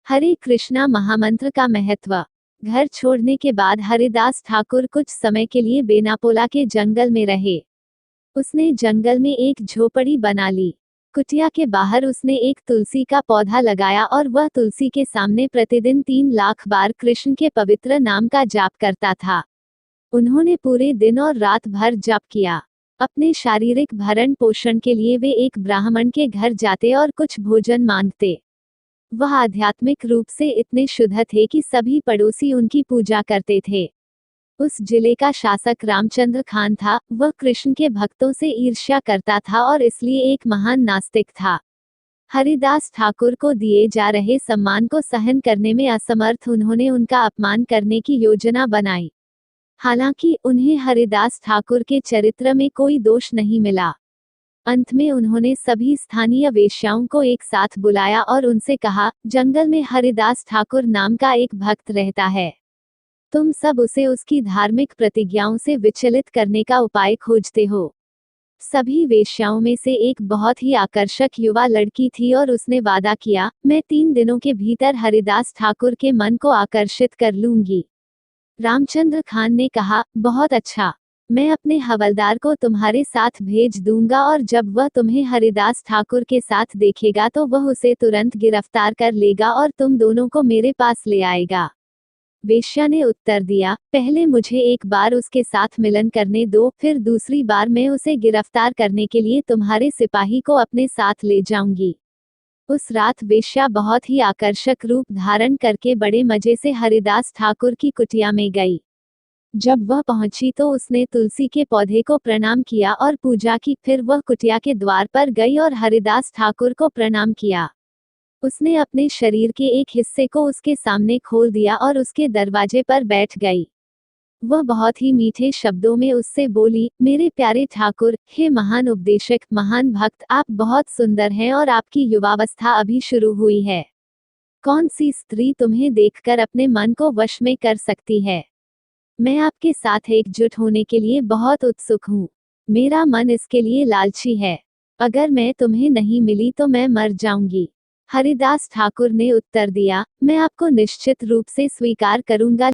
हरे कृष्णा महामंत्र का महत्व। घर छोड़ने के बाद हरिदास ठाकुर कुछ समय के लिए बेनापोला के जंगल में रहे। उसने जंगल में एक झोपड़ी बना ली। कुटिया के बाहर उसने एक तुलसी का पौधा लगाया और वह तुलसी के सामने प्रतिदिन 3 लाख बार कृष्ण के पवित्र नाम का जाप करता था। उन्होंने पूरे दिन और रात भर जप किया। अपने शारीरिक भरण पोषण के लिए वे एक ब्राह्मण के घर जाते और कुछ भोजन मांगते। वह आध्यात्मिक रूप से इतने शुद्ध थे कि सभी पड़ोसी उनकी पूजा करते थे। उस जिले का शासक रामचंद्र खान था। वह कृष्ण के भक्तों से ईर्ष्या करता था और इसलिए एक महान नास्तिक था। हरिदास ठाकुर को दिए जा रहे सम्मान को सहन करने में असमर्थ उन्होंने उनका अपमान करने की योजना बनाई। हालांकि उन्हें हरिदास ठाकुर के चरित्र में कोई दोष नहीं मिला। अंत में उन्होंने सभी स्थानीय वेश्याओं को एक साथ बुलाया और उनसे कहा, जंगल में हरिदास ठाकुर नाम का एक भक्त रहता है। तुम सब उसे उसकी धार्मिक प्रतिज्ञाओं से विचलित करने का उपाय खोजते हो। सभी वेश्याओं में से एक बहुत ही आकर्षक युवा लड़की थी और उसने वादा किया, मैं 3 दिनों के भीतर हरिदास ठाकुर के मन को आकर्षित कर लूंगी। रामचंद्र खान ने कहा, बहुत अच्छा, मैं अपने हवलदार को तुम्हारे साथ भेज दूंगा और जब वह तुम्हें हरिदास ठाकुर के साथ देखेगा तो वह उसे तुरंत गिरफ्तार कर लेगा और तुम दोनों को मेरे पास ले आएगा। वेश्या ने उत्तर दिया, पहले मुझे एक बार उसके साथ मिलन करने दो, फिर दूसरी बार मैं उसे गिरफ्तार करने के लिए तुम्हारे सिपाही को अपने साथ ले जाऊंगी। उस रात वेश्या बहुत ही आकर्षक रूप धारण करके बड़े मजे से हरिदास ठाकुर की कुटिया में गई। जब वह पहुंची तो उसने तुलसी के पौधे को प्रणाम किया और पूजा की। फिर वह कुटिया के द्वार पर गई और हरिदास ठाकुर को प्रणाम किया। उसने अपने शरीर के एक हिस्से को उसके सामने खोल दिया और उसके दरवाजे पर बैठ गई। वह बहुत ही मीठे शब्दों में उससे बोली, मेरे प्यारे ठाकुर, हे महान उपदेशक, महान भक्त, आप बहुत सुंदर हैं और आपकी युवावस्था अभी शुरू हुई है। कौन सी स्त्री तुम्हें देखकर अपने मन को वश में कर सकती है? मैं आपके साथ एकजुट होने के लिए बहुत उत्सुक हूँ। मेरा मन इसके लिए लालची है। अगर मैं तुम्हें नहीं मिली तो मैं मर जाऊंगी। हरिदास ठाकुर ने उत्तर दिया, मैं आपको निश्चित रूप से स्वीकार करूंगा,